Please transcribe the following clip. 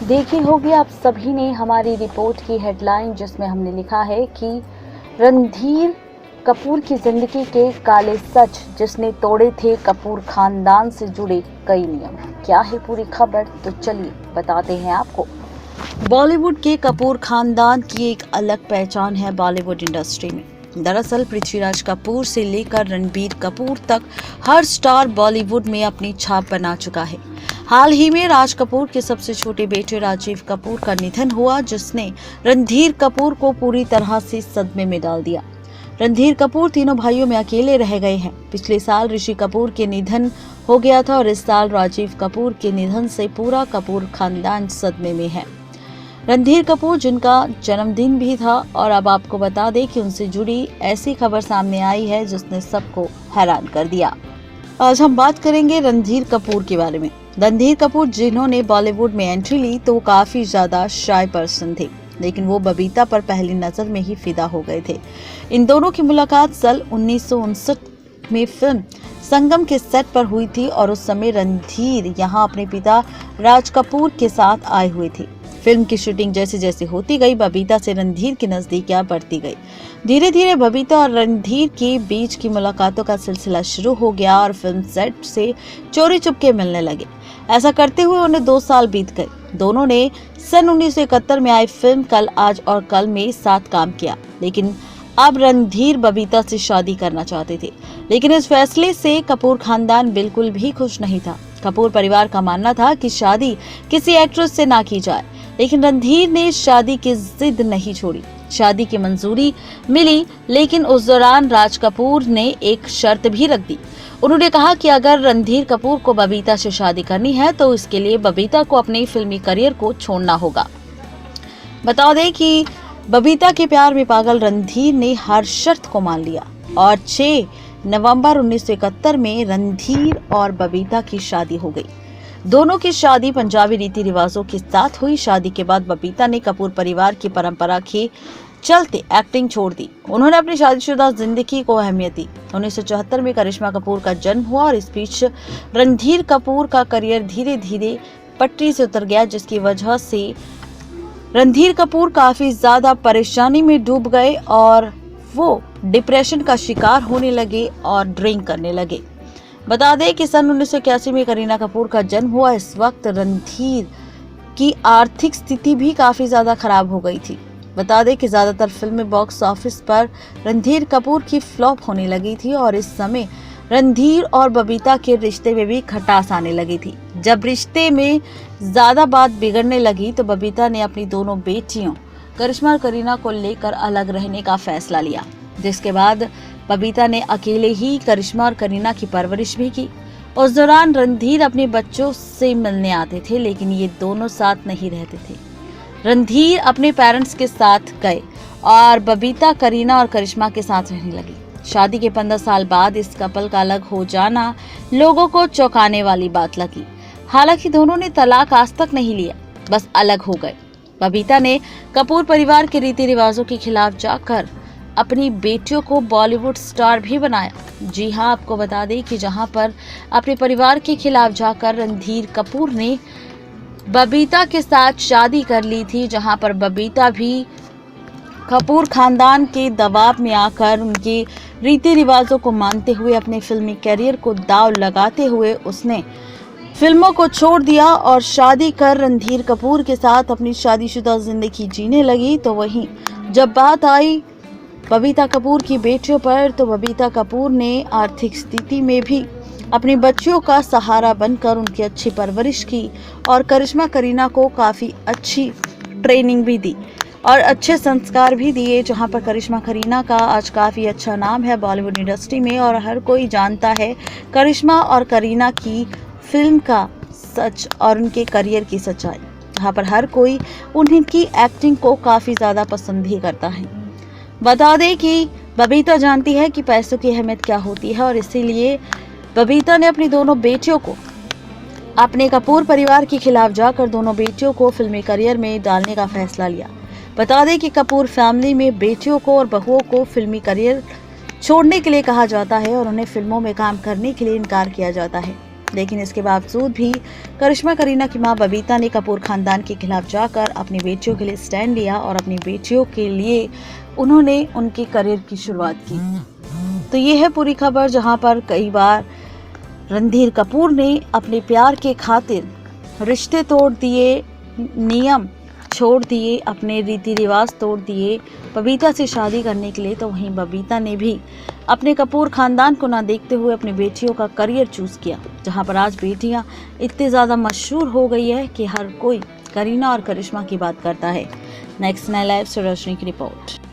देखी होगी आप सभी ने हमारी रिपोर्ट की हेडलाइन, जिसमें हमने लिखा है कि रणधीर कपूर की जिंदगी के काले सच जिसने तोड़े थे कपूर खानदान से जुड़े कई नियम। क्या है पूरी खबर, तो चलिए बताते हैं आपको। बॉलीवुड के कपूर खानदान की एक अलग पहचान है बॉलीवुड इंडस्ट्री में। दरअसल पृथ्वीराज कपूर से लेकर रणबीर कपूर तक हर स्टार बॉलीवुड में अपनी छाप बना चुका है। हाल ही में राज कपूर के सबसे छोटे बेटे राजीव कपूर का निधन हुआ, जिसने रणधीर कपूर को पूरी तरह से सदमे में डाल दिया। रणधीर कपूर तीनों भाइयों में अकेले रह गए हैं। पिछले साल ऋषि कपूर के निधन हो गया था और इस साल राजीव कपूर के निधन से पूरा कपूर खानदान सदमे में है। रणधीर कपूर जिनका जन्मदिन भी था, और अब आपको बता दें कि उनसे जुड़ी ऐसी खबर सामने आई है जिसने सबको हैरान कर दिया। आज हम बात करेंगे रणधीर कपूर के बारे में। रणधीर कपूर जिन्होंने बॉलीवुड में एंट्री ली तो काफी ज्यादा शाय पर्सन थे, लेकिन वो बबीता पर पहली नजर में ही फिदा हो गए थे। इन दोनों की मुलाकात साल 1959 में फिल्म संगम के सेट पर हुई थी और उस समय रणधीर यहाँ अपने पिता राज कपूर के साथ आए हुए थे। फिल्म की शूटिंग जैसे जैसे होती गई, बबीता से रणधीर की नजदीकियां बढ़ती गई। धीरे धीरे बबीता और रणधीर के बीच की मुलाकातों का सिलसिला शुरू हो गया और फिल्म सेट से चोरी चुपके मिलने लगे। ऐसा करते हुए उन्हें 2 साल बीत गए। दोनों ने सन 1971 में आई फिल्म कल आज और कल में साथ काम किया, लेकिन अब रणधीर बबीता से शादी करना चाहते थे। लेकिन इस फैसले से कपूर खानदान बिल्कुल भी खुश नहीं था। कपूर परिवार का मानना था कि शादी किसी एक्ट्रेस से ना की जाए, लेकिन रणधीर ने शादी की जिद नहीं छोड़ी। शादी की मंजूरी मिली, लेकिन उस दौरान राज कपूर ने एक शर्त भी रख दी। उन्होंने कहा कि अगर रणधीर कपूर को बबीता से शादी करनी है तो इसके लिए बबीता को अपने फिल्मी करियर को छोड़ना होगा। बता दें कि बबीता के प्यार में पागल रणधीर ने हर शर्त को मान लिया और 6 नवंबर 1971 में रणधीर और बबीता की शादी हो गई। दोनों की शादी पंजाबी रीति रिवाजों के साथ हुई। शादी के बाद बबीता ने कपूर परिवार की परंपरा के चलते एक्टिंग छोड़ दी। उन्होंने अपनी शादीशुदा जिंदगी को अहमियत दी। 1974 में करिश्मा कपूर का जन्म हुआ और इस बीच रणधीर कपूर का करियर धीरे धीरे पटरी से उतर गया, जिसकी वजह से रणधीर कपूर काफी ज्यादा परेशानी में डूब गए और वो डिप्रेशन का शिकार होने लगे और ड्रिंक करने लगे। बता दें कि सन 1981 में करीना कपूर का जन्म हुआ। इस वक्त रणधीर की आर्थिक स्थिति भी काफी ज्यादा खराब हो गई थी। बता दें कि ज्यादातर फिल्में बॉक्स ऑफिस पर रणधीर कपूर की फ्लॉप होने लगी थी और इस समय रणधीर और बबीता के रिश्ते में भी खटास आने लगी थी। जब रिश्ते में ज्यादा बात बिगड़ने लगी तो बबीता ने अपनी दोनों बेटियों करिश्मा और करीना को लेकर अलग रहने का फैसला लिया, जिसके बाद बबीता ने अकेले ही करिश्मा और करीना की परवरिश भी की। उस दौरान रणधीर अपने बच्चों से मिलने आते थे, लेकिन ये दोनों साथ नहीं रहते थे। रणधीर अपने पेरेंट्स के साथ गए और बबीता करीना और करिश्मा के साथ रहने लगी। शादी के 15 साल बाद इस कपल का अलग हो जाना लोगों को चौंकाने वाली बात लगी। हालांकि दोनों ने तलाक आज तक नहीं लिया, बस अलग हो गए। बबीता ने कपूर परिवार के रीति रिवाजों के खिलाफ जाकर अपनी बेटियों को बॉलीवुड स्टार भी बनाया। जी हां, आपको बता दें कि जहां पर अपने परिवार के खिलाफ जाकर रणधीर कपूर ने बबीता के साथ शादी कर ली थी, जहां पर बबीता भी कपूर खानदान के दबाव में आकर उनके रीति रिवाजों को मानते हुए अपने फिल्मी करियर को दांव लगाते हुए उसने फिल्मों को छोड़ दिया और शादी कर रणधीर कपूर के साथ अपनी शादीशुदा जिंदगी जीने लगी। तो वहीं जब बात आई बबीता कपूर की बेटियों पर, तो बबीता कपूर ने आर्थिक स्थिति में भी अपने बच्चियों का सहारा बनकर उनकी अच्छी परवरिश की और करिश्मा करीना को काफ़ी अच्छी ट्रेनिंग भी दी और अच्छे संस्कार भी दिए। जहां पर करिश्मा करीना का आज काफ़ी अच्छा नाम है बॉलीवुड इंडस्ट्री में और हर कोई जानता है करिश्मा और करीना की फिल्म का सच और उनके करियर की सच्चाई। जहां पर हर कोई उनकी एक्टिंग को काफ़ी ज़्यादा पसंद भी करता है। बता दें कि बबीता जानती है कि पैसों की अहमियत क्या होती है और इसीलिए बबीता ने अपनी दोनों बेटियों को अपने कपूर परिवार के खिलाफ जाकर दोनों बेटियों को फिल्मी करियर में डालने का फैसला लिया। बता दें कि कपूर फैमिली में बेटियों को और बहुओं को फिल्मी करियर छोड़ने के लिए कहा जाता है और उन्हें फिल्मों में काम करने के लिए इनकार किया जाता है। लेकिन इसके बावजूद भी करिश्मा करीना की मां बबीता ने कपूर खानदान के खिलाफ जाकर अपनी बेटियों के लिए स्टैंड लिया और अपनी बेटियों के लिए उन्होंने उनके करियर की शुरुआत की। तो ये है पूरी खबर, जहां पर कई बार रणधीर कपूर ने अपने प्यार के खातिर रिश्ते तोड़ दिए, नियम छोड़ दिए, अपने रीति रिवाज तोड़ दिए बबीता से शादी करने के लिए। तो वहीं बबीता ने भी अपने कपूर खानदान को ना देखते हुए अपनी बेटियों का करियर चूज किया, जहां पर आज बेटियां इतनी ज़्यादा मशहूर हो गई है कि हर कोई करीना और करिश्मा की बात करता है। नेक्स्ट 9 लाइव से रोशनी की रिपोर्ट।